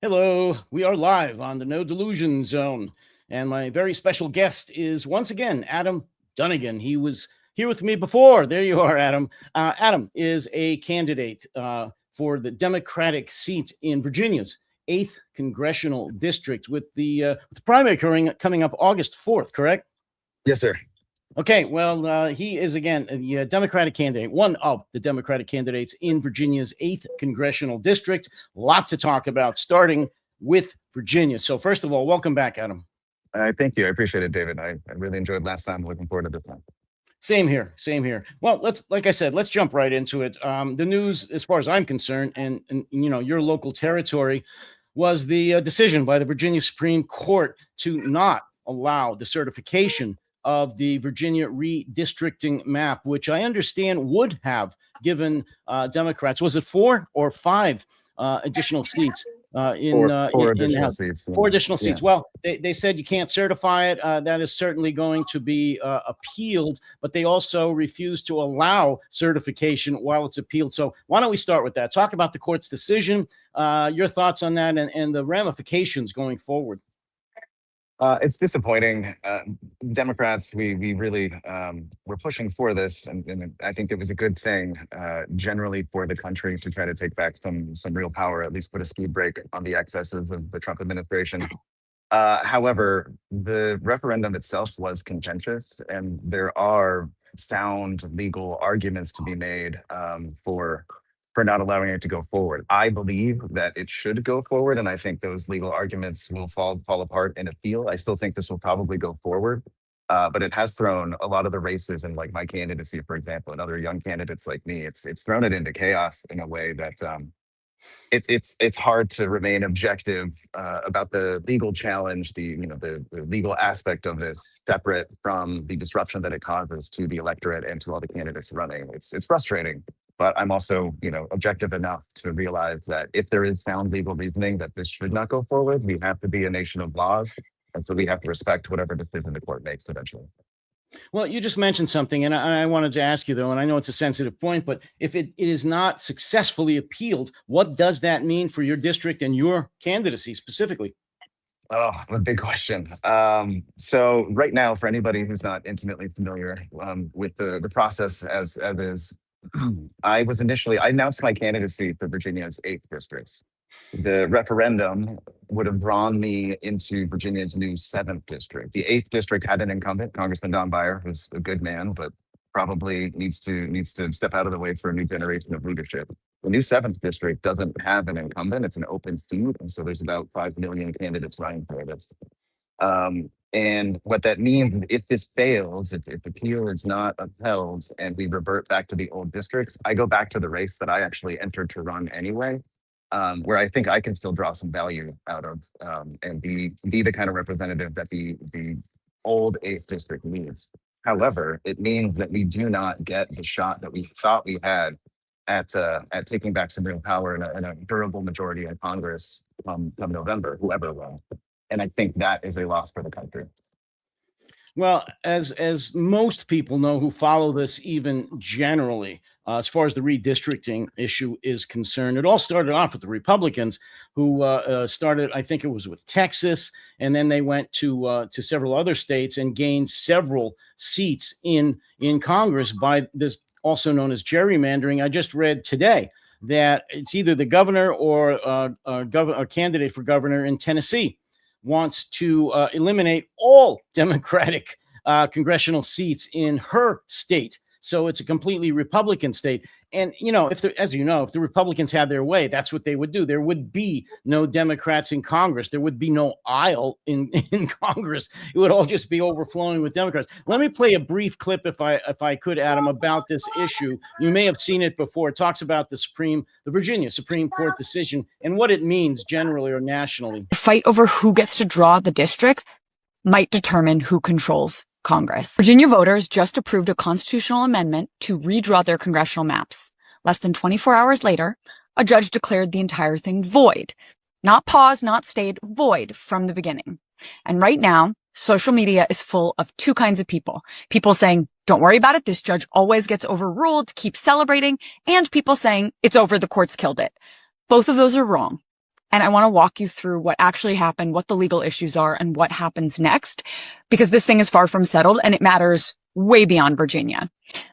Hello, we are live on the No Delusion Zone, and my very special guest is once again Adam Dunigan. He was here with me before. There you are, Adam. Adam is a candidate for the Democratic seat in Virginia's 8th congressional district, with the primary coming up August 4th, correct? Yes, sir. Okay, well, he is again the Democratic candidate, one of the Democratic candidates in Virginia's 8th congressional district. Lot to talk about, starting with Virginia. So, first of all, welcome back, Adam. Thank you. I appreciate it, David. I really enjoyed last time. Looking forward to this one. Same here, same here. Well, like I said, let's jump right into it. The news, as far as I'm concerned, and your local territory, was the decision by the Virginia Supreme Court to not allow the certification of the Virginia redistricting map, which I understand would have given Democrats, was it 4 or 5 additional seats Four in the additional House? seats. 4 additional seats. Well, they said you can't certify it. That is certainly going to be appealed, but they also refuse to allow certification while it's appealed. So why don't we start with that? Talk about the court's decision, your thoughts on that, and the ramifications going forward. It's disappointing. Democrats, we really were pushing for this, and I think it was a good thing generally for the country to try to take back some real power, at least put a speed brake on the excesses of the Trump administration. However, the referendum itself was contentious, and there are sound legal arguments to be made for not allowing it to go forward. I believe that it should go forward, and I think those legal arguments will fall apart in appeal. I still think this will probably go forward, but it has thrown a lot of the races and like my candidacy, for example, and other young candidates like me. It's thrown it into chaos in a way that it's hard to remain objective about the legal challenge, the legal aspect of this, separate from the disruption that it causes to the electorate and to all the candidates running. It's frustrating, but I'm also objective enough to realize that if there is sound legal reasoning that this should not go forward, we have to be a nation of laws, and so we have to respect whatever decision the court makes eventually. Well, you just mentioned something, and I wanted to ask you, though, and I know it's a sensitive point, but if it is not successfully appealed, what does that mean for your district and your candidacy specifically? Oh, a big question. So right now, for anybody who's not intimately familiar with the process as is, I announced my candidacy for Virginia's 8th district. The referendum would have drawn me into Virginia's new 7th district. The 8th district had an incumbent, Congressman Don Beyer, who's a good man, but probably needs to step out of the way for a new generation of leadership. The new 7th district doesn't have an incumbent; it's an open seat, and so there's about 5 million candidates running for this. And what that means, if this fails, if appeal is not upheld and we revert back to the old districts, I go back to the race that I actually entered to run anyway, where I think I can still draw some value out of and be the kind of representative that the old 8th district needs. However, it means that we do not get the shot that we thought we had at taking back some real power and a durable majority in Congress come November, whoever will. And I think that is a loss for the country. Well, as most people know who follow this, even generally, as far as the redistricting issue is concerned, it all started off with the Republicans, who started. I think it was with Texas, and then they went to several other states and gained several seats in Congress by this, also known as gerrymandering. I just read today that it's either the governor or a candidate for governor in Tennessee wants to eliminate all Democratic congressional seats in her state. So it's a completely Republican state. And, if the Republicans had their way, that's what they would do. There would be no Democrats in Congress. There would be no aisle in Congress. It would all just be overflowing with Democrats. Let me play a brief clip, if I could, Adam, about this issue. You may have seen it before. It talks about the Virginia Supreme Court decision and what it means generally or nationally. The fight over who gets to draw the districts might determine who controls Congress. Virginia voters just approved a constitutional amendment to redraw their congressional maps. Less than 24 hours later, a judge declared the entire thing void. Not paused, not stayed, void from the beginning. And right now, social media is full of two kinds of people. People saying, don't worry about it, this judge always gets overruled, keep celebrating, and people saying, it's over, the courts killed it. Both of those are wrong. And I want to walk you through what actually happened, what the legal issues are, and what happens next, because this thing is far from settled and it matters way beyond Virginia.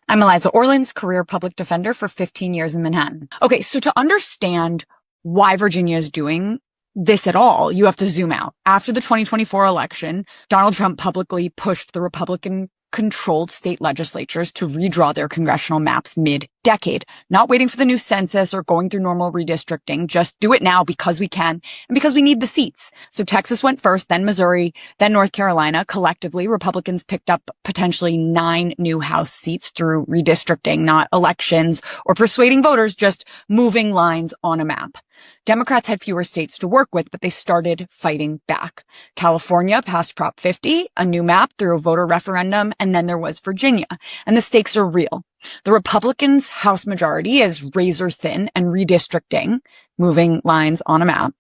I'm Eliza Orleans, career public defender for 15 years in Manhattan. Okay, so to understand why Virginia is doing this at all, you have to zoom out. After the 2024 election, Donald Trump publicly pushed the Republican controlled state legislatures to redraw their congressional maps mid-decade, not waiting for the new census or going through normal redistricting. Just do it now because we can and because we need the seats. So Texas went first, then Missouri, then North Carolina. Collectively, Republicans picked up potentially 9 new House seats through redistricting, not elections or persuading voters, just moving lines on a map. Democrats had fewer states to work with, but they started fighting back. California passed Prop 50, a new map through a voter referendum, and then there was Virginia. And the stakes are real. The Republicans' House majority is razor thin, and redistricting, moving lines on a map,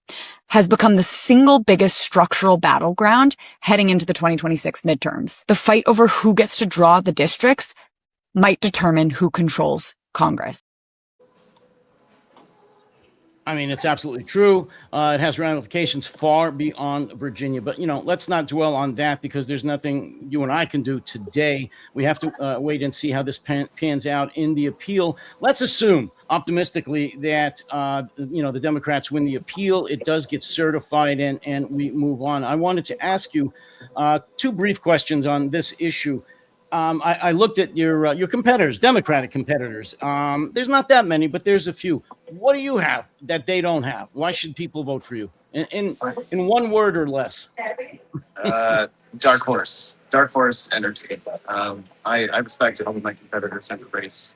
has become the single biggest structural battleground heading into the 2026 midterms. The fight over who gets to draw the districts might determine who controls Congress. I mean, it's absolutely true. It has ramifications far beyond Virginia. But, let's not dwell on that because there's nothing you and I can do today. We have to wait and see how this pans out in the appeal. Let's assume optimistically that, the Democrats win the appeal. It does get certified and we move on. I wanted to ask you 2 brief questions on this issue. I looked at your competitors, Democratic competitors. There's not that many, but there's a few. What do you have that they don't have? Why should people vote for you? In one word or less. Dark horse energy. I respect all of my competitors in the race,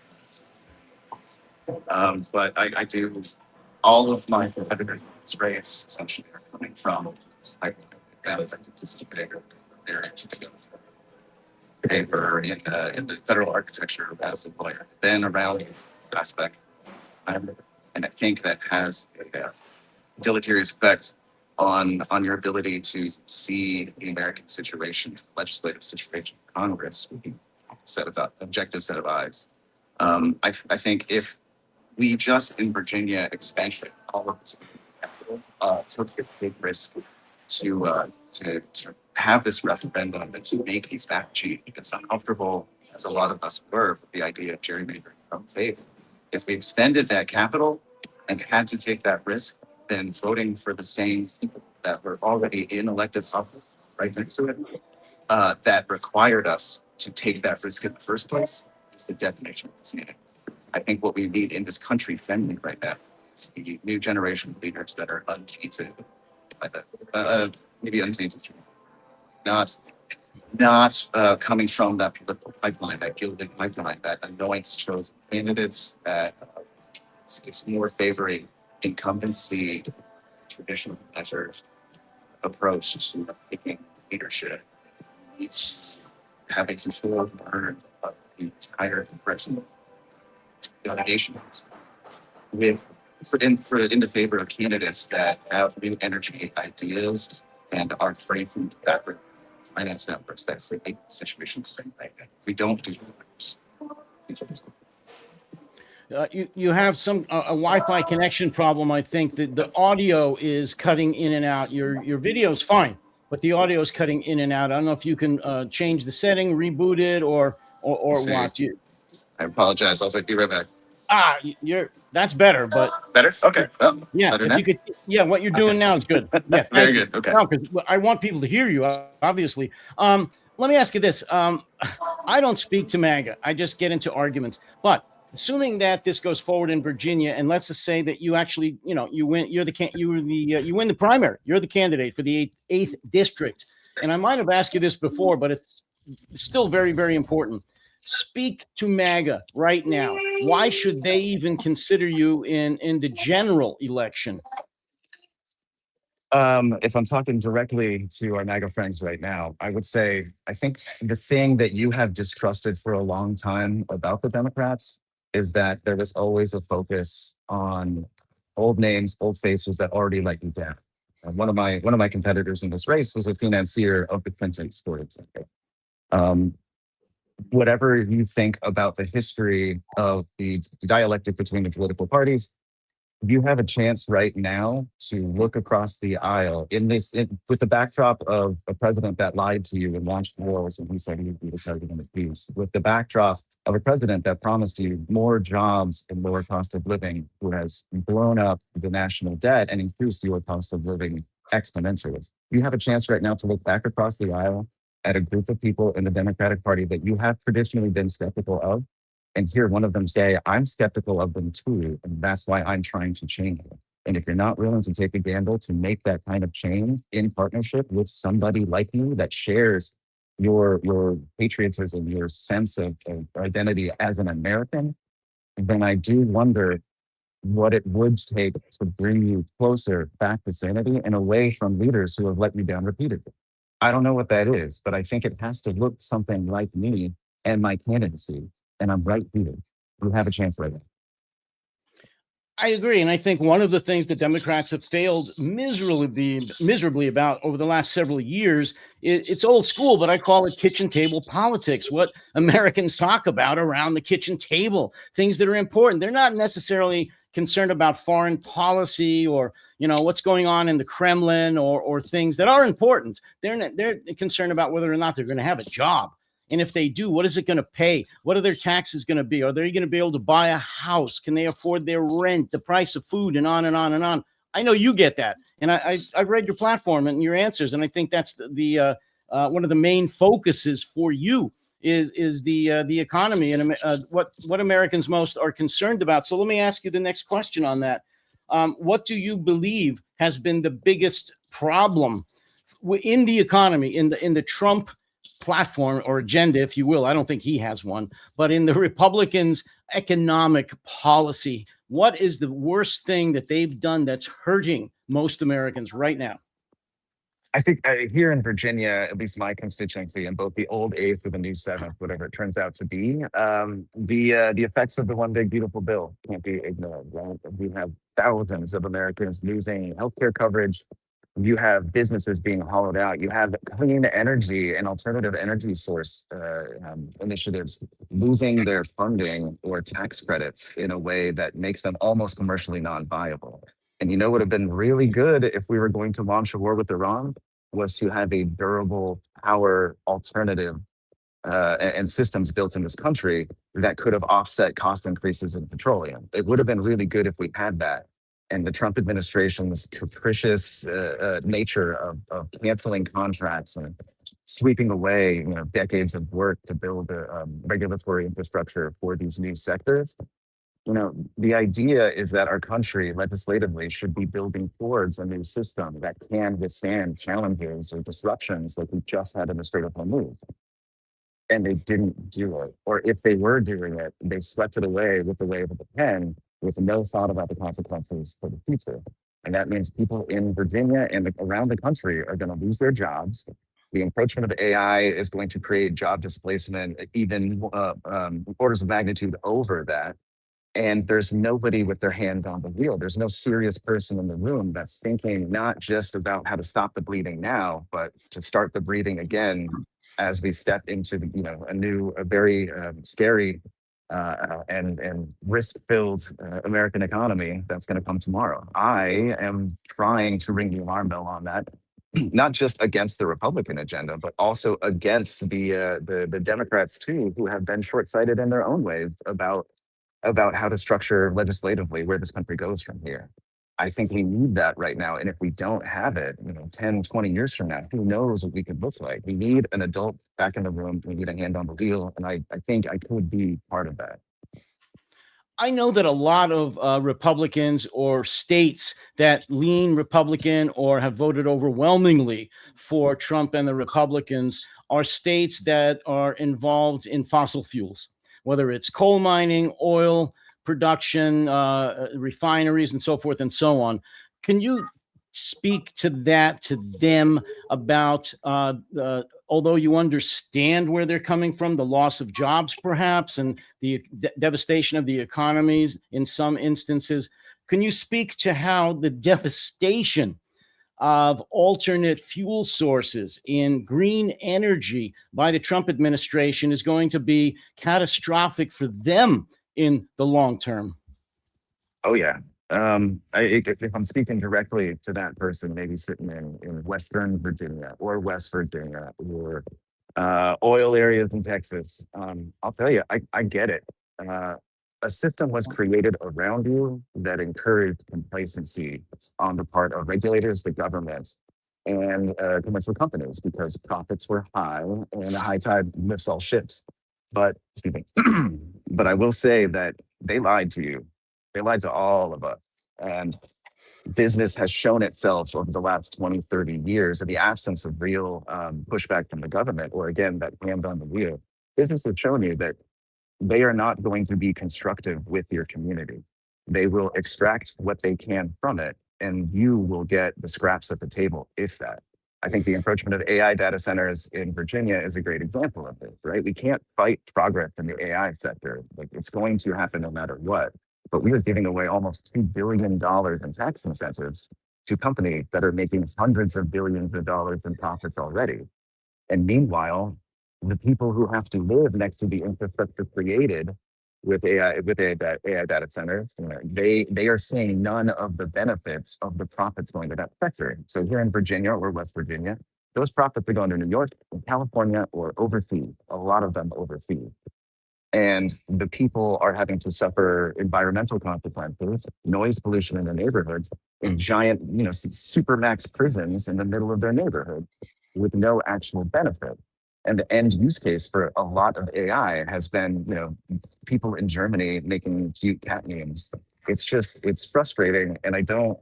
but I do. All of my competitors in this race essentially are coming from they're into paper in the federal architecture as a lawyer, been around the aspect, and I think that has a deleterious effect on your ability to see the American situation, the legislative situation, Congress, with objective set of eyes. I think if we just in Virginia expanded all of this capital, took the big risk to have this referendum and to make these map change, as uncomfortable as a lot of us were with the idea of gerrymandering from faith. If we expended that capital and had to take that risk, then voting for the same people that were already in elected office right next to it, that required us to take that risk in the first place, is the definition of insanity. I think what we need in this country family right now is a new generation of leaders that are untainted by the, maybe untainted, not coming from that political pipeline, that gilded pipeline that anoints chosen candidates, that is more favoring incumbency, traditional measured approach to picking leadership. It's having control of the entire congressional delegation in the favor of candidates that have new energy ideas and are free from the background finance networks. That's the big situation right now. If we don't do that, you have a Wi-Fi connection problem. I think that the audio is cutting in and out. Your video is fine, but the audio is cutting in and out. I don't know if you can change the setting, reboot it, or what. I apologize. I'll be right back. That's better, but better. Okay. Well, yeah, better if now? you could, what you're doing now is good. Yeah, very good. Okay. No, because I want people to hear you, obviously. Let me ask you this. I don't speak to MAGA. I just get into arguments. But assuming that this goes forward in Virginia, and let's just say that you actually, you win. You win the primary. You're the candidate for the 8th district. And I might have asked you this before, but it's still very, very important. Speak to MAGA right now. Why should they even consider you in the general election? If I'm talking directly to our MAGA friends right now, I would say, I think the thing that you have distrusted for a long time about the Democrats is that there was always a focus on old names, old faces that already let you down. One of my competitors in this race was a financier of the Clintons, for example. Whatever you think about the history of the dialectic between the political parties, You have a chance right now to look across the aisle with the backdrop of a president that lied to you and launched wars and he said he would be the president of peace, with the backdrop of a president that promised you more jobs and lower cost of living, who has blown up the national debt and increased your cost of living exponentially. You have a chance right now to look back across the aisle at a group of people in the Democratic Party that you have traditionally been skeptical of and hear one of them say, I'm skeptical of them too, and that's why I'm trying to change it. And if you're not willing to take a gamble to make that kind of change in partnership with somebody like you that shares your patriotism, your sense of identity as an American, then I do wonder what it would take to bring you closer back to sanity and away from leaders who have let you down repeatedly. I don't know what that is, but I think it has to look something like me and my candidacy. And I'm right here. We have a chance right now. I agree. And I think one of the things that Democrats have failed miserably about over the last several years, it's old school, but I call it kitchen table politics. What Americans talk about around the kitchen table, things that are important. They're not necessarily concerned about foreign policy or, what's going on in the Kremlin or things that are important. They're concerned about whether or not they're going to have a job. And if they do, what is it going to pay? What are their taxes going to be? Are they going to be able to buy a house? Can they afford their rent, the price of food, and on and on and on? I know you get that. And I've read your platform and your answers. And I think that's the one of the main focuses for you is the economy and what Americans most are concerned about. So let me ask you the next question on that. What do you believe has been the biggest problem in the economy, in the Trump platform or agenda, if you will? I don't think he has one, but in the Republicans' economic policy, what is the worst thing that they've done that's hurting most Americans right now? I think here in Virginia, at least my constituency, in both the old 8th or the new 7th, whatever it turns out to be, the effects of the one big beautiful bill can't be ignored. Right? We have thousands of Americans losing healthcare coverage. You have businesses being hollowed out. You have clean energy and alternative energy source initiatives losing their funding or tax credits in a way that makes them almost commercially non-viable. And you know what would have been really good if we were going to launch a war with Iran was to have a durable power alternative and systems built in this country that could have offset cost increases in petroleum. It would have been really good if we had that. And the Trump administration's capricious nature of canceling contracts and sweeping away, decades of work to build a regulatory infrastructure for these new sectors. The idea is that our country legislatively should be building towards a new system that can withstand challenges or disruptions like we just had in the Strait of Hormuz. And they didn't do it. Or if they were doing it, they swept it away with the wave of the pen with no thought about the consequences for the future. And that means people in Virginia and around the country are going to lose their jobs. The encroachment of AI is going to create job displacement, even orders of magnitude over that. And there's nobody with their hand on the wheel. There's no serious person in the room that's thinking not just about how to stop the bleeding now, but to start the breathing again as we step into a very scary and risk-filled American economy that's going to come tomorrow. I am trying to ring the alarm bell on that, not just against the Republican agenda, but also against the Democrats too, who have been short-sighted in their own ways about how to structure legislatively where this country goes from here. I think we need that right now. And if we don't have it, 10, 20 years from now, who knows what we could look like? We need an adult back in the room. We need a hand on the wheel. And I think I could be part of that. I know that a lot of Republicans or states that lean Republican or have voted overwhelmingly for Trump and the Republicans are states that are involved in fossil fuels, whether it's coal mining, oil production, refineries, and so forth and so on. Can you speak to them about, although you understand where they're coming from, the loss of jobs perhaps, and the devastation of the economies in some instances, can you speak to how the devastation of alternate fuel sources in green energy by the Trump administration is going to be catastrophic for them in the long term? Oh, yeah. If I'm speaking directly to that person, maybe sitting in Western Virginia or West Virginia or oil areas in Texas, I'll tell you, I get it. A system was created around you that encouraged complacency on the part of regulators, the governments, and commercial companies because profits were high and a high tide lifts all ships. But excuse me, but I will say that they lied to you. They lied to all of us. And business has shown itself over the last 20, 30 years in the absence of real pushback from the government, or again, that hand on the wheel. Business has shown you that they are not going to be constructive with your community. They will extract what they can from it, and you will get the scraps at the table, if that. I think the encroachment of AI data centers in Virginia is a great example of this, right? We can't fight progress in the AI sector. Like, it's going to happen no matter what. But we are giving away almost $2 billion in tax incentives to companies that are making hundreds of billions of dollars in profits already. And meanwhile, the people who have to live next to the infrastructure created with AI data centers, they are seeing none of the benefits of the profits going to that sector. So here in Virginia or West Virginia, those profits are going to New York, California, or overseas. A lot of them overseas. And the people are having to suffer environmental consequences, noise pollution in their neighborhoods, in giant, supermax prisons in the middle of their neighborhood with no actual benefit. And the end use case for a lot of AI has been, people in Germany making cute cat names. It's frustrating. And I don't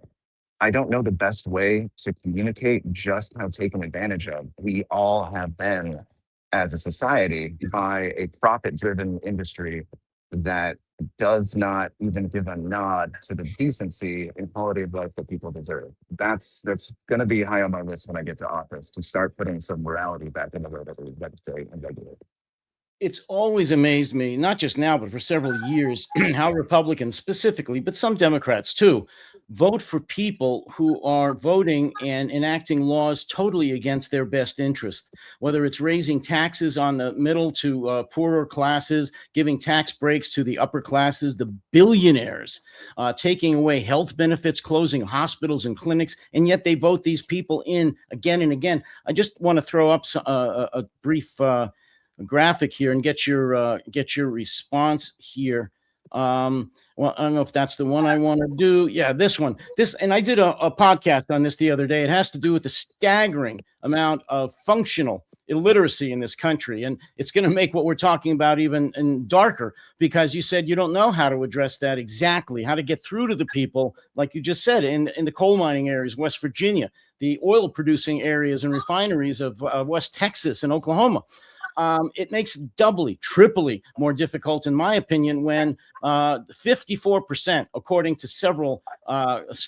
know the best way to communicate just how taken advantage of we all have been as a society by a profit-driven industry that does not even give a nod to the decency and quality of life that people deserve. That's going to be high on my list when I get to office, to start putting some morality back in the way that we legislate and regulate. It's always amazed me, not just now, but for several years, how Republicans specifically, but some Democrats too, vote for people who are voting and enacting laws totally against their best interest, whether it's raising taxes on the middle to poorer classes, giving tax breaks to the upper classes, the billionaires, taking away health benefits, closing hospitals and clinics, and yet they vote these people in again and again. I just want to throw up a brief graphic here and get your response here. Well, I don't know if that's the one I want to do. Yeah, this one. And I did a podcast on this the other day. It has to do with the staggering amount of functional illiteracy in this country. And it's going to make what we're talking about even darker, because you said you don't know how to address that exactly, how to get through to the people, like you just said, in the coal mining areas, West Virginia, the oil producing areas and refineries of West Texas and Oklahoma. It makes doubly, triply more difficult, in my opinion, when 54%, according to several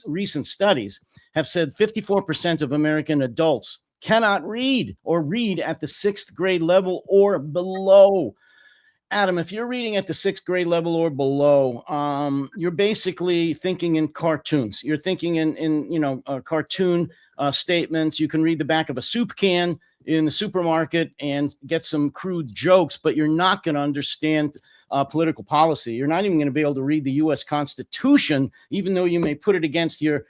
recent studies, have said 54% of American adults cannot read or read at the 6th grade level or below. Adam, if you're reading at the 6th grade level or below, you're basically thinking in cartoons. You're thinking in cartoon statements. You can read the back of a soup can in the supermarket and get some crude jokes, but you're not going to understand political policy. You're not even going to be able to read the U.S. Constitution, even though you may put it against your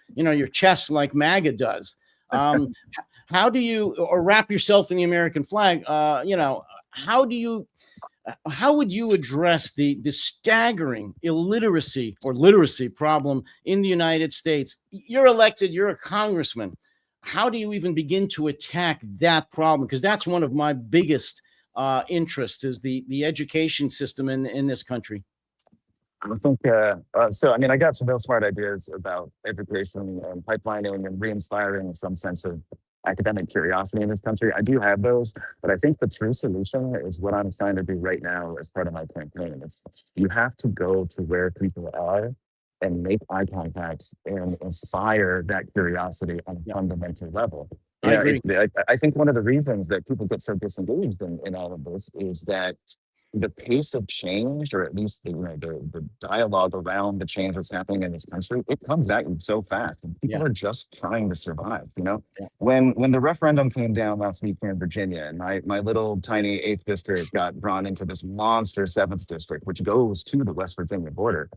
chest like MAGA does. How do you, or wrap yourself in the American flag? How would you address the staggering illiteracy or literacy problem in the United States? You're elected, you're a congressman. How do you even begin to attack that problem? Because that's one of my biggest interests, is the education system in this country. I think, I got some real smart ideas about education and pipelining and re-inspiring some sense of academic curiosity in this country. I do have those, but I think the true solution is what I'm trying to do right now as part of my campaign. You have to go to where people are and make eye contact and inspire that curiosity on a fundamental level. I agree. I think one of the reasons that people get so disengaged in all of this is that the pace of change, or at least the dialogue around the change that's happening in this country, it comes at you so fast, and people are just trying to survive. When the referendum came down last week here in Virginia, and my little tiny 8th district got drawn into this monster 7th district, which goes to the West Virginia border,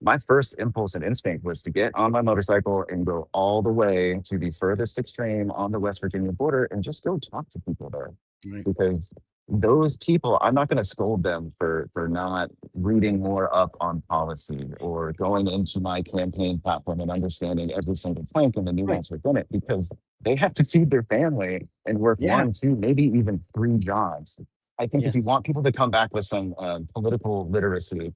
my first impulse and instinct was to get on my motorcycle and go all the way to the furthest extreme on the West Virginia border and just go talk to people there. Right. Because those people, I'm not going to scold them for not reading more up on policy or going into my campaign platform and understanding every single plank and the nuance within it, because they have to feed their family and work Yeah. 1, 2, maybe even 3 jobs. I think if you Yes. want people to come back with some political literacy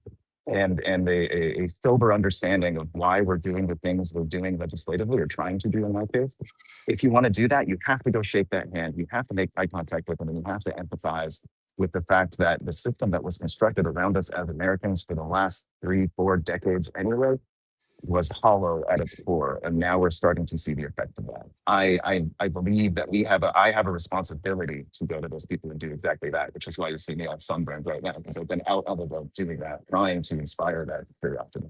and a sober understanding of why we're doing the things we're doing legislatively or trying to do in my case, if you want to do that, you have to go shake that hand. You have to make eye contact with them, and you have to empathize with the fact that the system that was constructed around us as Americans for the last 3, 4 decades anyway was hollow at its core, and now we're starting to see the effect of that. I believe that I have a responsibility to go to those people and do exactly that, which is why you see me on Sunbrand right now, because I've been out on the road doing that, trying to inspire that curiosity.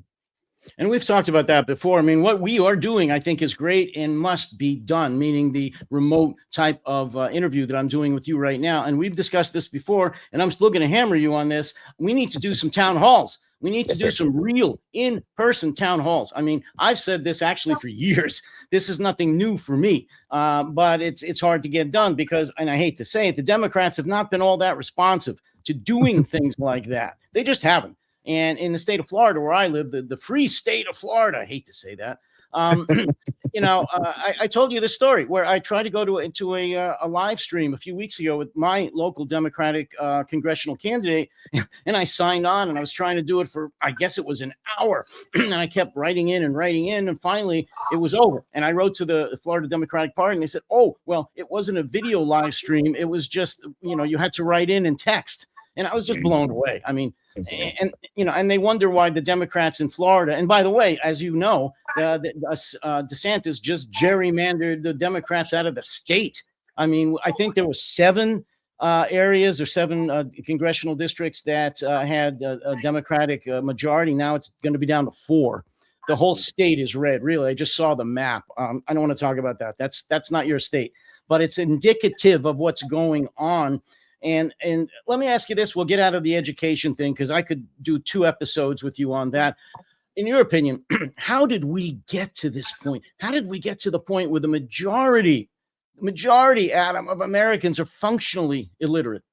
And we've talked about that before. I mean, what we are doing, I think, is great and must be done, meaning the remote type of interview that I'm doing with you right now. And we've discussed this before, and I'm still going to hammer you on this. We need to do some town halls. We need to do some real in-person town halls. I mean, I've said this actually for years. This is nothing new for me, but it's hard to get done because, and I hate to say it, the Democrats have not been all that responsive to doing things like that. They just haven't. And in the state of Florida, where I live, the free state of Florida, I hate to say that. I told you this story where I tried to go to a live stream a few weeks ago with my local Democratic congressional candidate, and I signed on, and I was trying to do it for, I guess it was an hour, and I kept writing in, and finally it was over. And I wrote to the Florida Democratic Party, and they said, "Oh, well, it wasn't a video live stream; it was just, you had to write in and text." And I was just blown away. I mean, and they wonder why the Democrats in Florida, and by the way, as you know, DeSantis just gerrymandered the Democrats out of the state. I mean, I think there were 7 areas or 7 congressional districts that had a Democratic majority. Now it's going to be down to 4. The whole state is red. Really, I just saw the map. I don't want to talk about that. That's not your state, but it's indicative of what's going on. And let me ask you this. We'll get out of the education thing because I could do 2 episodes with you on that. In your opinion, how did we get to this point? How did we get to the point where the majority, Adam, of Americans are functionally illiterate?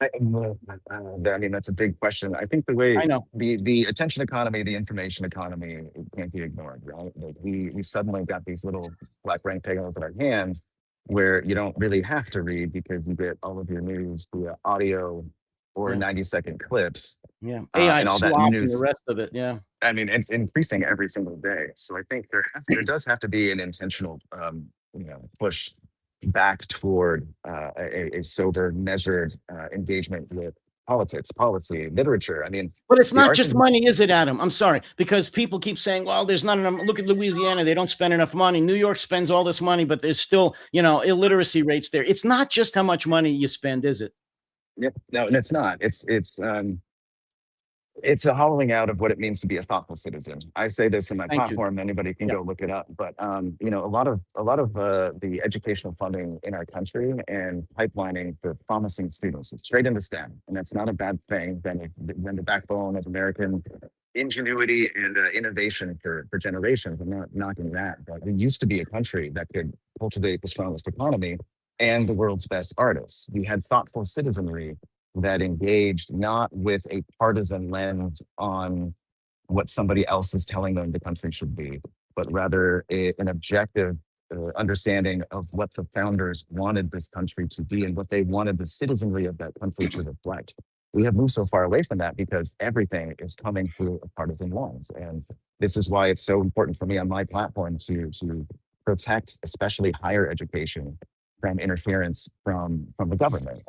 I mean, that's a big question. I think the way I know. the attention economy, the information economy, it can't be ignored, right? Like we suddenly got these little black rectangles in our hands where you don't really have to read because you get all of your news via audio or 90-second clips. Yeah, AI and all that slop and news. the rest of it. Yeah, I mean, it's increasing every single day. So I think there does have to be an intentional, push back toward a sober, measured engagement with politics, policy, literature. I mean, but it's not just money, is it, Adam? I'm sorry, because people keep saying, well, there's not enough. Look at Louisiana. They don't spend enough money. New York spends all this money, but there's still, illiteracy rates there. It's not just how much money you spend, is it? Yep. No, and it's not. It's a hollowing out of what it means to be a thoughtful citizen. I say this in my platform. Anybody can go look it up. But a lot of the educational funding in our country and pipelining for promising students straight into STEM, and that's not a bad thing. Then the backbone of American ingenuity and innovation for generations. I'm not knocking that, but we used to be a country that could cultivate the strongest economy and the world's best artists. We had thoughtful citizenry that engaged not with a partisan lens on what somebody else is telling them the country should be, but rather an objective understanding of what the founders wanted this country to be and what they wanted the citizenry of that country to reflect. We have moved so far away from that because everything is coming through a partisan lens. And this is why it's so important for me on my platform to protect, especially higher education, from interference from the government.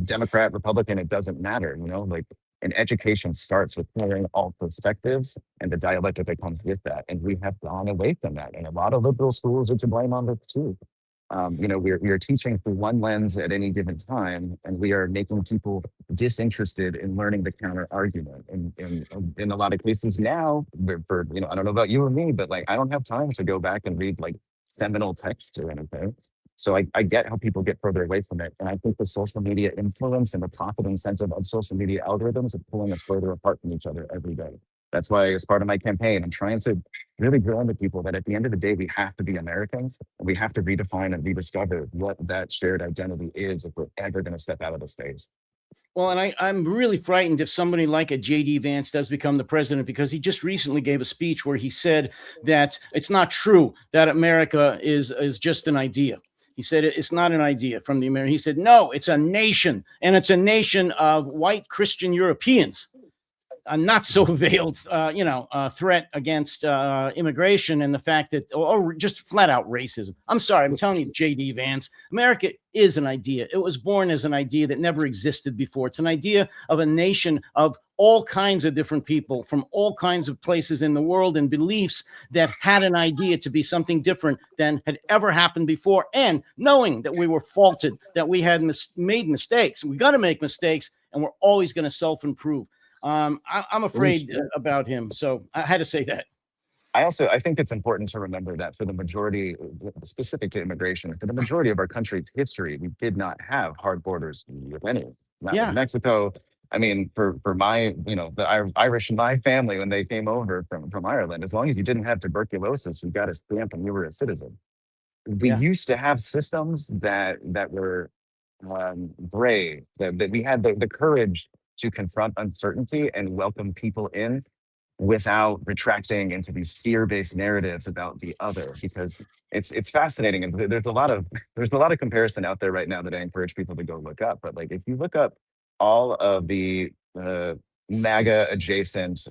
Democrat, Republican, it doesn't matter, like an education starts with hearing all perspectives and the dialectic that comes with that. And we have gone away from that. And a lot of liberal schools are to blame on this too. We are teaching through one lens at any given time, and we are making people disinterested in learning the counter argument. And in a lot of cases now, I don't know about you or me, but like, I don't have time to go back and read like seminal text or anything. So I get how people get further away from it. And I think the social media influence and the profit incentive of social media algorithms are pulling us further apart from each other every day. That's why, as part of my campaign, I'm trying to really drill into people that at the end of the day, we have to be Americans. And we have to redefine and rediscover what that shared identity is if we're ever going to step out of this phase. Well, and I'm really frightened if somebody like a JD Vance does become the president, because he just recently gave a speech where he said that it's not true that America is just an idea. He said it's not an idea from the American. He said, no, it's a nation, and it's a nation of white Christian Europeans. A not so veiled, threat against immigration, and the fact that, or just flat out racism. I'm sorry, I'm telling you, JD Vance, America is an idea. It was born as an idea that never existed before. It's an idea of a nation of all kinds of different people from all kinds of places in the world and beliefs that had an idea to be something different than had ever happened before. And knowing that we were faulted, that we had made mistakes, we got to make mistakes, and we're always going to self-improve. I'm afraid about him, so I had to say that. I think it's important to remember that for the majority, specific to immigration, for the majority of our country's history, we did not have hard borders with anyone. Not with Mexico. I mean, for my, the Irish in my family, when they came over from Ireland, as long as you didn't have tuberculosis, you got a stamp and you were a citizen. We used to have systems that were brave, that we had the courage to confront uncertainty and welcome people in without retracting into these fear-based narratives about the other, because it's fascinating, and there's a lot of comparison out there right now that I encourage people to go look up. But like, if you look up all of the MAGA adjacent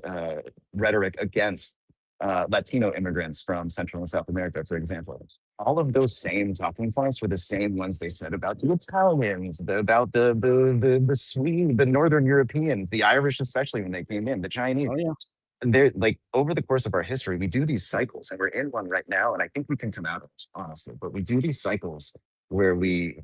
rhetoric against Latino immigrants from Central and South America, for example, all of those same talking points were the same ones they said about the Italians, about the Swede, the Northern Europeans, the Irish, especially when they came in, the Chinese. Oh, yeah. And they're like, over the course of our history, we do these cycles, and we're in one right now. And I think we can come out of it, honestly. But we do these cycles where we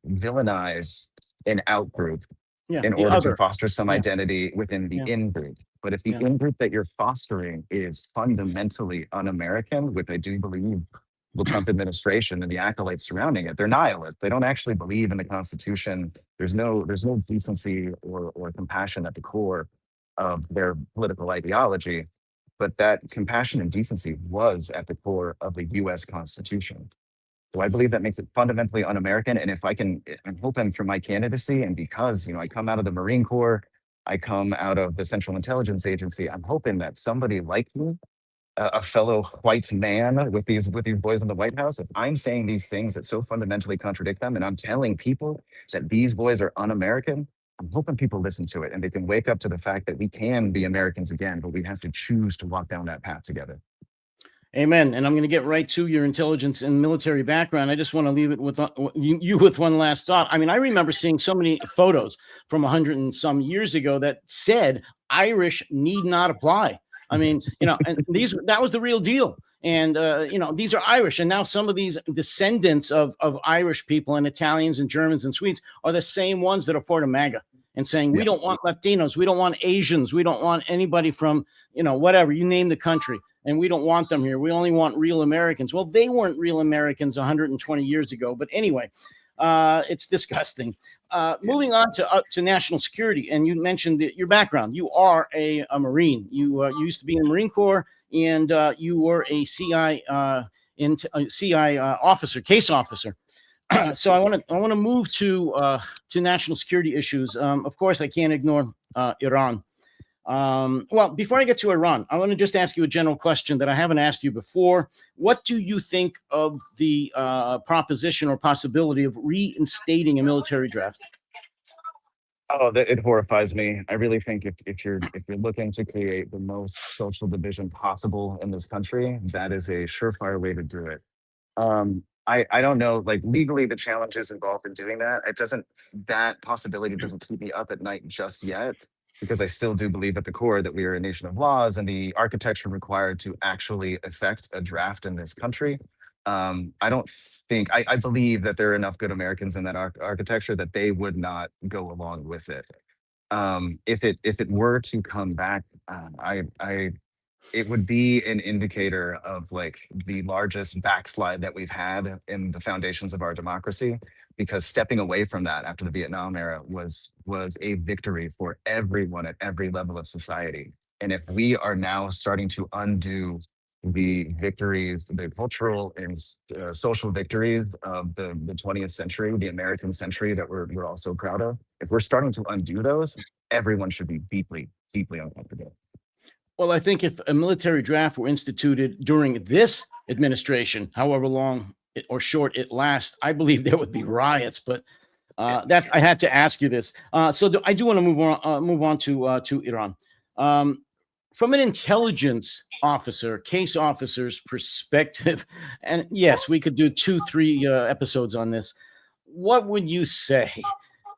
villainize an out group in order to foster some identity within the in group. But if the in group that you're fostering is fundamentally un-American, which I do believe the Trump administration and the acolytes surrounding it, they're nihilists. They don't actually believe in the Constitution. There's no decency or compassion at the core of their political ideology. But that compassion and decency was at the core of the US Constitution. So I believe that makes it fundamentally un-American. And if I'm hoping for my candidacy, and because, I come out of the Marine Corps, I come out of the Central Intelligence Agency, I'm hoping that somebody like me, a fellow white man with these boys in the White House, if I'm saying these things that so fundamentally contradict them, and I'm telling people that these boys are un-American, I'm hoping people listen to it and they can wake up to the fact that we can be Americans again, but we have to choose to walk down that path together. Amen. And I'm going to get right to your intelligence and military background. I just want to leave it with you with one last thought. I mean, I remember seeing so many photos from 100 and some years ago that said Irish need not apply. I mean, and that was the real deal. And, these are Irish. And now some of these descendants of Irish people and Italians and Germans and Swedes are the same ones that are part of MAGA and saying, we don't want Latinos. We don't want Asians. We don't want anybody from, whatever, you name the country. And we don't want them here. We only want real Americans. Well, they weren't real Americans 120 years ago. But anyway, it's disgusting. Moving on to national security, and you mentioned your background. You are a Marine. You used to be in the Marine Corps, and you were a CI officer, case officer. So I want to move to national security issues. Of course, I can't ignore Iran. Well, before I get to Iran, I want to just ask you a general question that I haven't asked you before. What do you think of the proposition or possibility of reinstating a military draft? Oh, it horrifies me. I really think if you're looking to create the most social division possible in this country, that is a surefire way to do it. I don't know, like legally the challenges involved in doing that. That possibility doesn't keep me up at night just yet, because I still do believe at the core that we are a nation of laws, and the architecture required to actually effect a draft in this country. I believe that there are enough good Americans in that architecture that they would not go along with it. If it were to come back, it would be an indicator of like the largest backslide that we've had in the foundations of our democracy, because stepping away from that after the Vietnam era was a victory for everyone at every level of society. And if we are now starting to undo the victories, the cultural and social victories of the 20th century, the American century that we're all so proud of, if we're starting to undo those, everyone should be deeply, deeply uncomfortable. Well, I think if a military draft were instituted during this administration, however long or short it lasts, I believe there would be riots. But that I had to ask you this. I do want to move on to Iran. From an intelligence officer, case officer's perspective, and yes, we could do 2-3 episodes on this. What would you say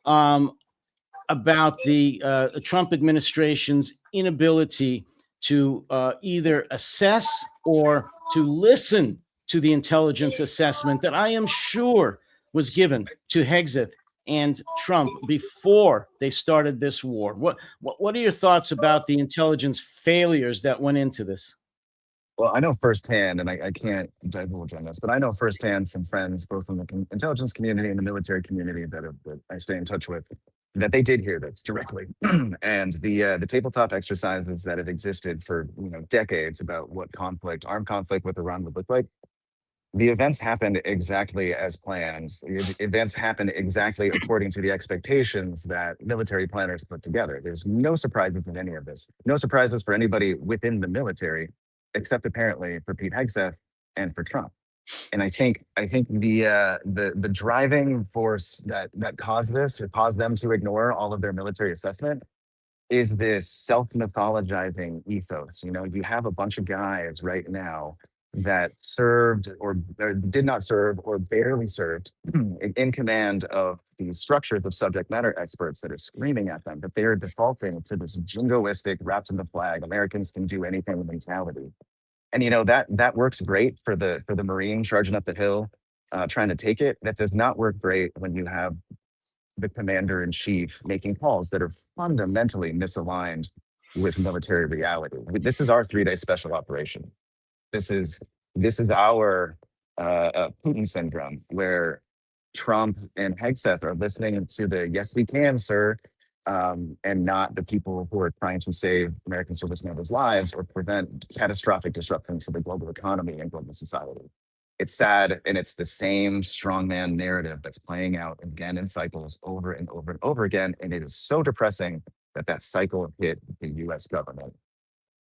about the Trump administration's inability to either assess or to listen to the intelligence assessment that I am sure was given to Hegseth and Trump before they started this war? What are your thoughts about the intelligence failures that went into this? Well, I know firsthand, and I can't divulge on this, but I know firsthand from friends, both from the intelligence community and the military community that I stay in touch with, that they did hear this directly. And the tabletop exercises that have existed for decades about what armed conflict with Iran would look like, the events happened exactly as planned. The events happened exactly according to the expectations that military planners put together. There's no surprises in any of this. No surprises for anybody within the military, except apparently for Pete Hegseth and for Trump. And I think the driving force that caused this, or caused them to ignore all of their military assessment, is this self-mythologizing ethos. You have a bunch of guys right now that served or did not serve or barely served in command of these structures of subject matter experts that are screaming at them that they are defaulting to this jingoistic, wrapped in the flag, Americans can do anything mentality. And that works great for the Marine charging up the hill, trying to take it. That does not work great when you have the commander in chief making calls that are fundamentally misaligned with military reality. This is our 3-day special operation. This is our Putin syndrome, where Trump and Hegseth are listening to the "yes, we can, sir," and not the people who are trying to save American service members' lives or prevent catastrophic disruption to the global economy and global society. It's sad, and it's the same strongman narrative that's playing out again in cycles over and over and over again, and it is so depressing that cycle hit the U.S. government.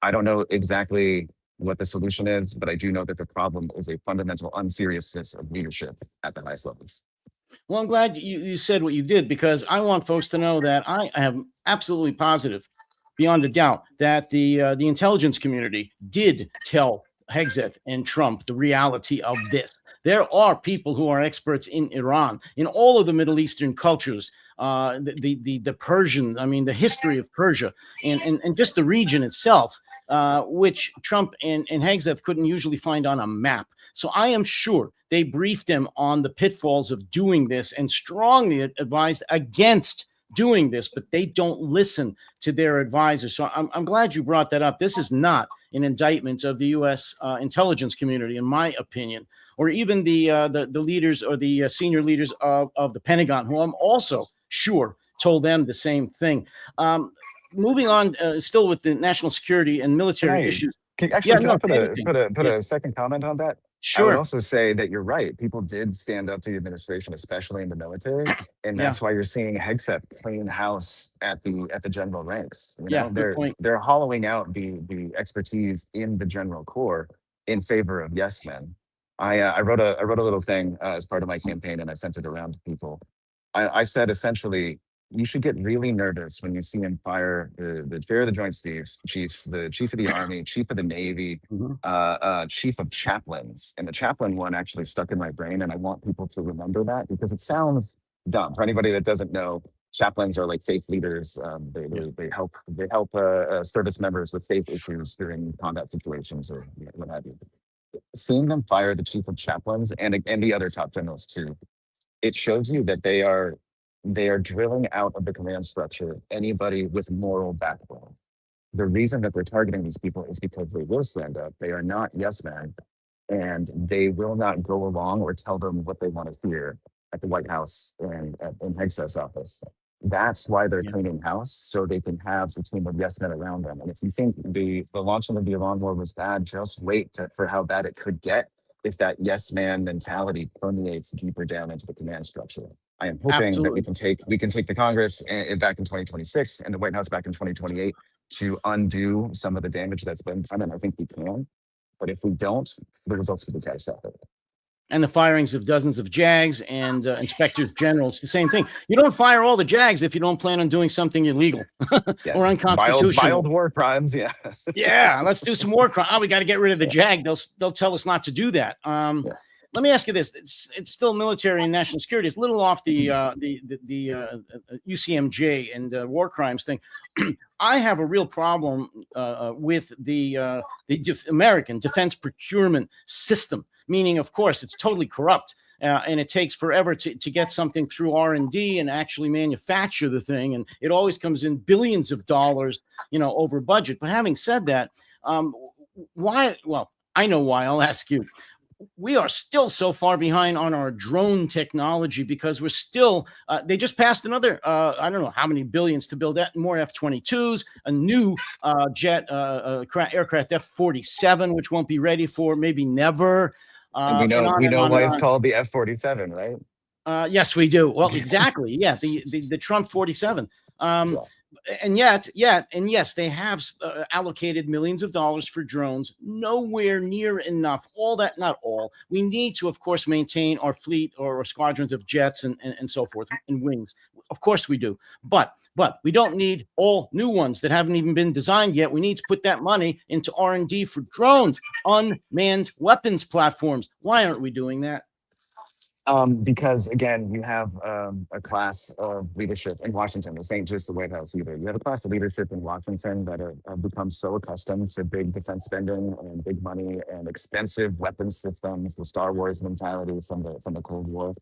I don't know exactly what the solution is, but I do know that the problem is a fundamental unseriousness of leadership at the highest levels. Well, I'm glad you said what you did, because I want folks to know that I am absolutely positive, beyond a doubt, that the intelligence community did tell Hegseth and Trump the reality of this. There are people who are experts in Iran, in all of the Middle Eastern cultures, the Persian, I mean, the history of Persia, and just the region itself, which Trump and Hegseth couldn't usually find on a map. So I am sure they briefed him on the pitfalls of doing this and strongly advised against doing this, but they don't listen to their advisors. So I'm glad you brought that up. This is not an indictment of the U.S. Intelligence community, in my opinion, or even the leaders or the senior leaders of the Pentagon, who I'm also sure told them the same thing. Moving on, still with the national security and military issues. Can I put a second comment on that? Sure. I would also say that you're right. People did stand up to the administration, especially in the military, and that's why you're seeing Hegseth clean house at the general ranks. They're hollowing out the expertise in the general corps in favor of yes men. I wrote a little thing as part of my campaign, and I sent it around to people. I said essentially, you should get really nervous when you see him fire the chair of the Joint Chiefs, the chief of the Army, chief of the Navy, chief of chaplains. And the chaplain one actually stuck in my brain, and I want people to remember that because it sounds dumb. For anybody that doesn't know, chaplains are like faith leaders. They help service members with faith issues during combat situations or what have you. Seeing them fire the chief of chaplains and the other top generals too, it shows you that they are drilling out of the command structure anybody with moral backbone. The reason that they're targeting these people is because they will stand up. They are not yes men, and they will not go along or tell them what they want to hear at the White House and in Hegseth's office. That's why they're Yeah. cleaning house, so they can have a team of yes men around them. And if you think the launching of the Iran war was bad, just wait for how bad it could get if that yes man mentality permeates deeper down into the command structure. I am hoping that Absolutely. we can take the Congress back in 2026 and the White House back in 2028 to undo some of the damage that's been done. And I think we can. But if we don't, the results could be catastrophic. And the firings of dozens of JAGs and inspectors general. It's the same thing. You don't fire all the JAGs if you don't plan on doing something illegal Yeah. or unconstitutional. Mild war crimes, yeah. Yeah, let's do some war crime. Oh, we got to get rid of the JAG. They'll tell us not to do that. Let me ask you this: it's still military and national security. It's a little off the UCMJ and war crimes thing. I have a real problem with the American defense procurement system. Meaning, of course, it's totally corrupt, and it takes forever to get something through R&D and actually manufacture the thing, and it always comes in billions of dollars, over budget. But having said that, why? Well, I know why. I'll ask you. We are still so far behind on our drone technology because we're still, they just passed another, I don't know how many billions to build more F-22s, a new aircraft F-47, which won't be ready for maybe never. And we know why it's called the F-47, right? Yes, we do. Well, exactly. Yeah, the Trump 47. And yet, and yes, they have allocated millions of dollars for drones, nowhere near enough. All that, not all. We need to, of course, maintain our fleet or squadrons of jets and so forth and wings. Of course we do. But we don't need all new ones that haven't even been designed yet. We need to put that money into R&D for drones, unmanned weapons platforms. Why aren't we doing that? Because again, you have a class of leadership in Washington. This ain't just the White House either. You have a class of leadership in Washington that have become so accustomed to big defense spending and big money and expensive weapons systems, the Star Wars mentality from the Cold War.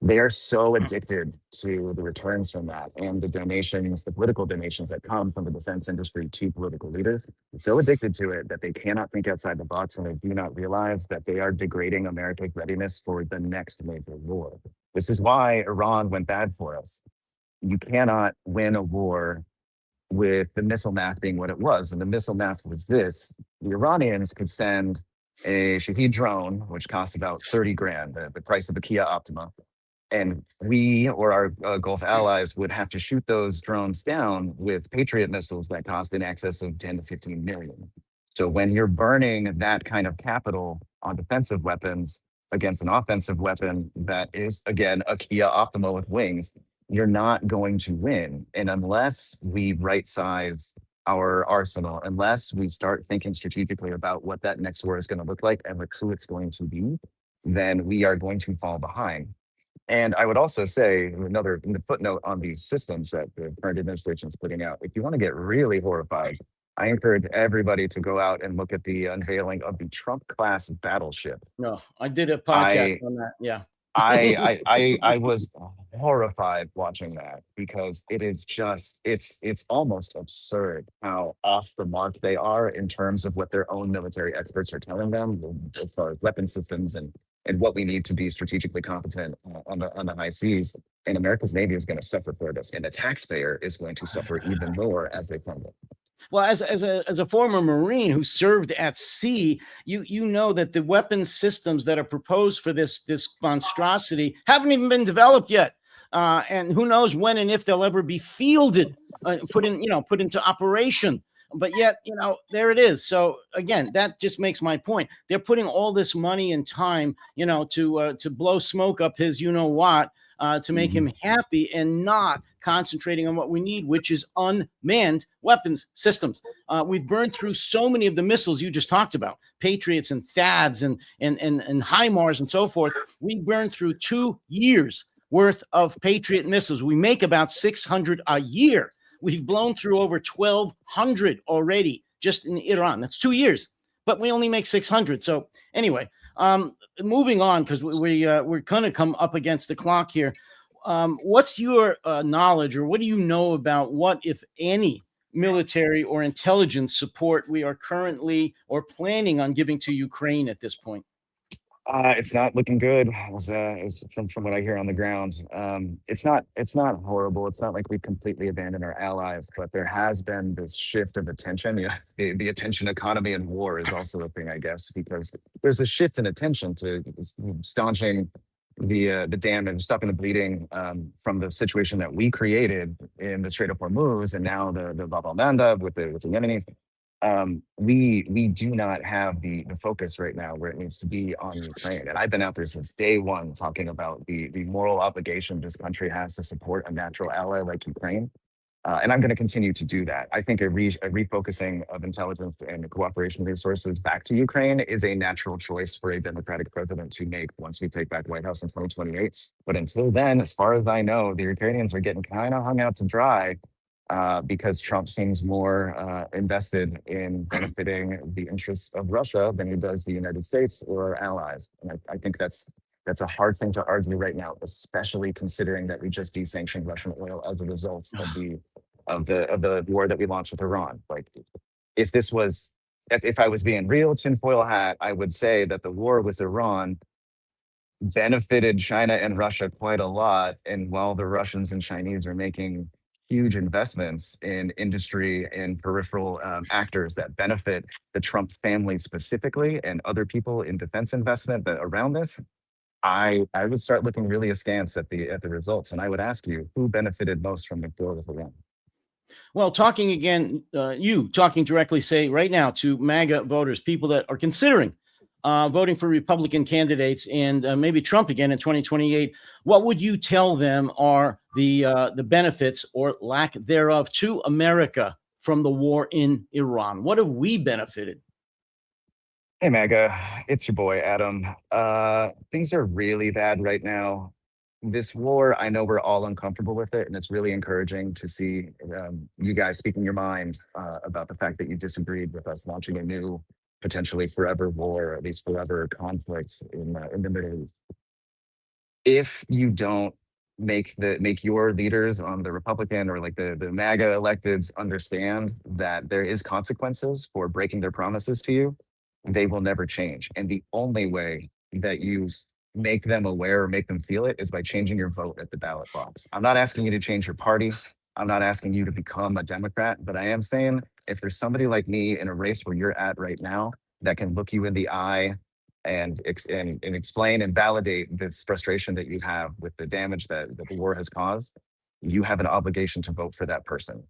They are so addicted to the returns from that and the donations, the political donations that come from the defense industry to political leaders. They're so addicted to it that they cannot think outside the box, and they do not realize that they are degrading America's readiness for the next major war. This is why Iran went bad for us. You cannot win a war with the missile math being what it was. And the missile math was this: the Iranians could send a Shahed drone, which costs about 30 grand, the price of a Kia Optima. And we or our Gulf allies would have to shoot those drones down with Patriot missiles that cost in excess of 10 to 15 million. So when you're burning that kind of capital on defensive weapons against an offensive weapon that is, again, a Kia Optima with wings, you're not going to win. And unless we right size our arsenal, unless we start thinking strategically about what that next war is going to look like and who it's going to be, then we are going to fall behind. And I would also say another footnote on these systems that the current administration is putting out. If you want to get really horrified, I encourage everybody to go out and look at the unveiling of the Trump-class battleship. No, I did a podcast on that. Yeah. I was horrified watching that because it is just it's almost absurd how off the mark they are in terms of what their own military experts are telling them as far as weapon systems and what we need to be strategically competent on the high seas. And America's Navy is going to suffer for this, and the taxpayer is going to suffer even more as they crumble. Well, as a former Marine who served at sea, you know that the weapons systems that are proposed for this monstrosity haven't even been developed yet, and who knows when and if they'll ever be fielded, put into operation. But yet, there it is. So again, that just makes my point. They're putting all this money and time, to blow smoke up his, what, to make him happy and not concentrating on what we need, which is unmanned weapons systems. We've burned through so many of the missiles you just talked about, Patriots and THAADs and HIMARS and so forth. We burned through 2 years worth of Patriot missiles. We make about 600 a year. We've blown through over 1,200 already just in Iran. That's 2 years, but we only make 600. So anyway, moving on, because we're going to come up against the clock here. What's your knowledge, or what do you know about what, if any, military or intelligence support we are currently or planning on giving to Ukraine at this point? It's not looking good, as from what I hear on the ground. It's not horrible. It's not like we completely abandoned our allies, but there has been this shift of attention. Yeah, the attention economy and war is also a thing, I guess, because there's a shift in attention to staunching the damage, stopping the bleeding from the situation that we created in the Strait of Hormuz, and now the Bab al Mandab with the Yemenis. We do not have the focus right now where it needs to be on Ukraine. And I've been out there since day one talking about the moral obligation this country has to support a natural ally like Ukraine. And I'm going to continue to do that. I think a refocusing of intelligence and cooperation resources back to Ukraine is a natural choice for a Democratic president to make once we take back White House in 2028. But until then, as far as I know, the Ukrainians are getting kind of hung out to dry because Trump seems more invested in benefiting the interests of Russia than he does the United States or our allies. And I think that's a hard thing to argue right now, especially considering that we just desanctioned Russian oil as a result of the war that we launched with Iran. Like, if this was, if I was being real tinfoil hat, I would say that the war with Iran benefited China and Russia quite a lot. And while the Russians and Chinese are making huge investments in industry and peripheral actors that benefit the Trump family specifically and other people in defense investment that around this, I would start looking really askance at the results, and I would ask you who benefited most from the war with Iran. Well, talking again, you talking directly, say right now to MAGA voters, people that are considering voting for Republican candidates and maybe Trump again in 2028, what would you tell them are the benefits or lack thereof to America from the war in Iran? What have we benefited? Hey, MAGA, it's your boy, Adam. Things are really bad right now. This war, I know we're all uncomfortable with it, and it's really encouraging to see you guys speaking your mind about the fact that you disagreed with us launching a new, potentially forever war, or at least forever conflict in the Middle East. If you don't make your leaders on the Republican or like the MAGA electeds understand that there is consequences for breaking their promises to you, they will never change. And the only way that you make them aware or make them feel it is by changing your vote at the ballot box. I'm not asking you to change your party. I'm not asking you to become a Democrat, but I am saying if there's somebody like me in a race where you're at right now that can look you in the eye and explain and validate this frustration that you have with the damage that the war has caused, you have an obligation to vote for that person.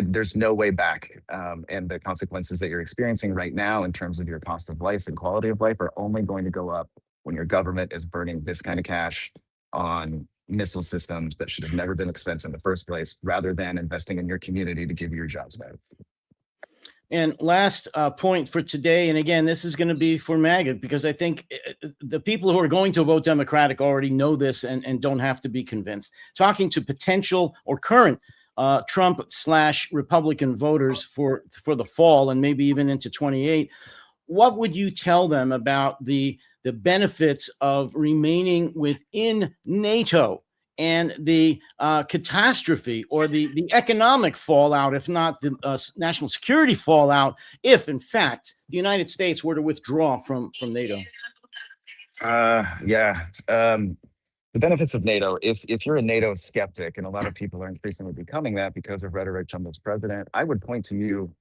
There's no way back. And the consequences that you're experiencing right now in terms of your cost of life and quality of life are only going to go up when your government is burning this kind of cash on missile systems that should have never been expensed in the first place, rather than investing in your community to give you your jobs back. And last point for today, and again, this is going to be for MAGA, because I think the people who are going to vote Democratic already know this and don't have to be convinced. Talking to potential or current Trump/Republican voters for the fall and maybe even into 28, what would you tell them about the benefits of remaining within NATO and the catastrophe or the economic fallout, if not the national security fallout, if in fact the United States were to withdraw from NATO? The benefits of NATO, if you're a NATO skeptic, and a lot of people are increasingly becoming that because of rhetoric from this president, I would point to you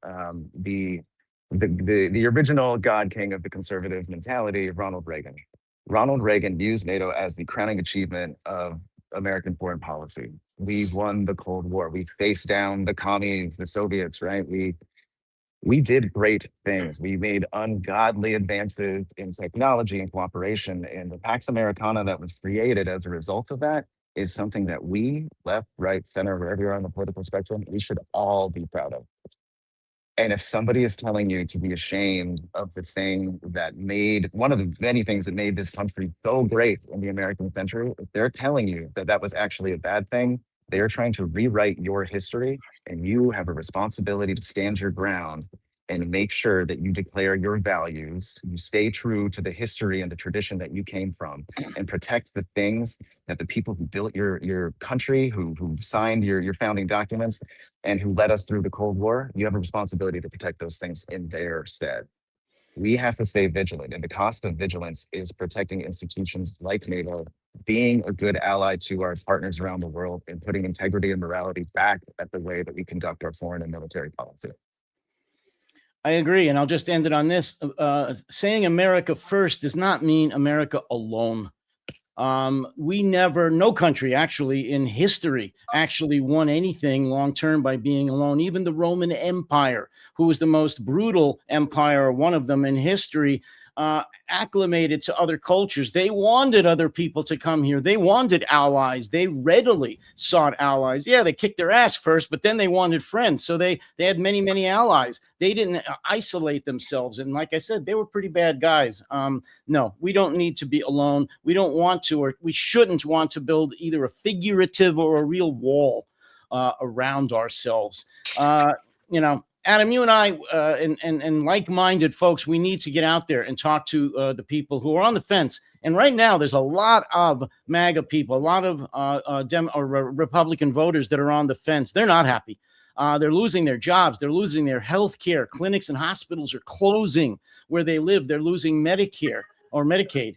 the original God King of the conservative mentality, Ronald Reagan. Ronald Reagan used NATO as the crowning achievement of American foreign policy. We won the Cold War. We faced down the commies, the Soviets, right? We did great things. We made ungodly advances in technology and cooperation. And the Pax Americana that was created as a result of that is something that we, left, right, center, wherever you're on the political spectrum, we should all be proud of. And if somebody is telling you to be ashamed of the thing that made, one of the many things that made this country so great in the American century, if they're telling you that that was actually a bad thing, they are trying to rewrite your history, and you have a responsibility to stand your ground and make sure that you declare your values, you stay true to the history and the tradition that you came from, and protect the things that the people who built your country, who signed your founding documents, and who led us through the Cold War, you have a responsibility to protect those things in their stead. We have to stay vigilant. And the cost of vigilance is protecting institutions like NATO, being a good ally to our partners around the world, and putting integrity and morality back at the way that we conduct our foreign and military policy. I agree. And I'll just end it on this. Saying America first does not mean America alone. No country actually in history actually won anything long term by being alone. Even the Roman Empire, who was the most brutal empire, one of them in history, acclimated to other cultures. They wanted other people to come here. They wanted allies. They readily sought allies. Yeah, they kicked their ass first, but then they wanted friends. So they had many, many allies. They didn't isolate themselves. And like I said, they were pretty bad guys. No, we don't need to be alone. We don't want to, or we shouldn't want to build either a figurative or a real wall around ourselves. Adam, you and I and like-minded folks, we need to get out there and talk to the people who are on the fence. And right now, there's a lot of MAGA people, a lot of Republican voters that are on the fence. They're not happy. They're losing their jobs. They're losing their health care. Clinics and hospitals are closing where they live. They're losing Medicare or Medicaid.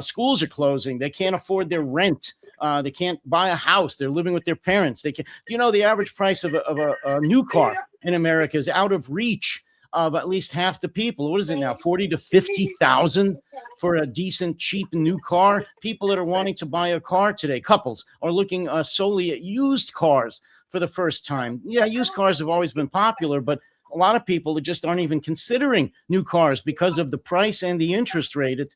Schools are closing. They can't afford their rent. They can't buy a house. They're living with their parents. They can, the average price of a new car in America is out of reach of at least half the people. What is it now? 40 to 50,000 for a decent, cheap new car. People that are wanting to buy a car today, couples, are looking solely at used cars for the first time. Yeah, used cars have always been popular, but a lot of people that just aren't even considering new cars because of the price and the interest rate.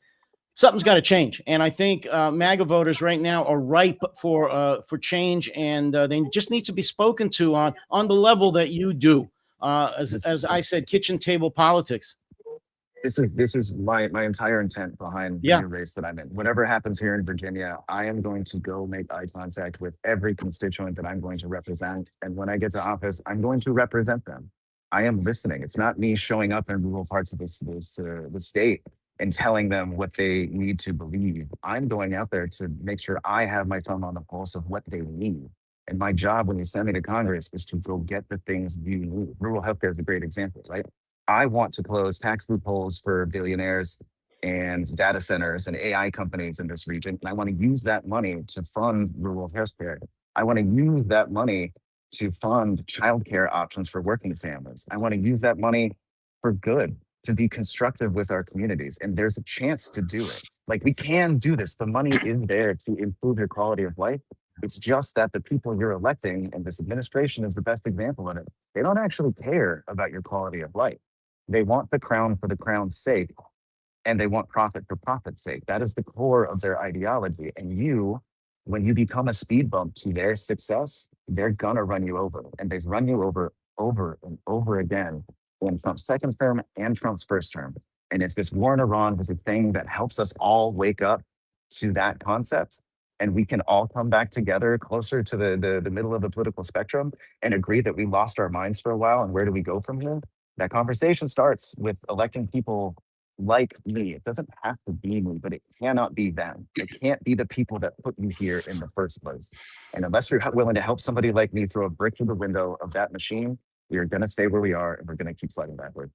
Something's got to change, and I think MAGA voters right now are ripe for change, and they just need to be spoken to on the level that you do. As I said, kitchen table politics. This is my entire intent behind the new race that I'm in. Whatever happens here in Virginia, I am going to go make eye contact with every constituent that I'm going to represent, and when I get to office, I'm going to represent them. I am listening. It's not me showing up in rural parts of the state and telling them what they need to believe. I'm going out there to make sure I have my thumb on the pulse of what they need. And my job when you send me to Congress is to go get the things you need. Rural healthcare is a great example, right? I want to close tax loopholes for billionaires and data centers and AI companies in this region. And I want to use that money to fund rural healthcare. I want to use that money to fund childcare options for working families. I want to use that money for good, to be constructive with our communities. And there's a chance to do it. Like, we can do this. The money is there to improve your quality of life. It's just that the people you're electing, and this administration is the best example of it, they don't actually care about your quality of life. They want the crown for the crown's sake, and they want profit for profit's sake. That is the core of their ideology. And when you become a speed bump to their success, they're gonna run you over. And they've run you over and over again in Trump's second term and Trump's first term. And if this war in Iran was a thing that helps us all wake up to that concept, and we can all come back together closer to the middle of the political spectrum and agree that we lost our minds for a while, and where do we go from here? That conversation starts with electing people like me. It doesn't have to be me, but it cannot be them. It can't be the people that put you here in the first place. And unless you're willing to help somebody like me throw a brick through the window of that machine, we are going to stay where we are, and we're going to keep sliding backward.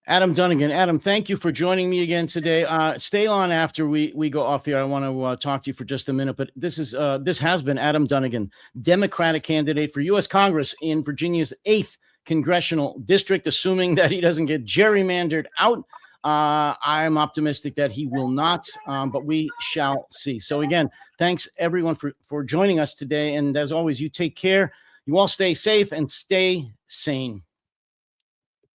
Adam Dunigan. Adam, thank you for joining me again today. Stay on after we go off here. I want to talk to you for just a minute, but this has been Adam Dunigan, Democratic candidate for U.S. Congress in Virginia's 8th Congressional District, assuming that he doesn't get gerrymandered out. I'm optimistic that he will not, but we shall see. So again, thanks everyone for joining us today. And as always, you take care. You all stay safe and stay sane.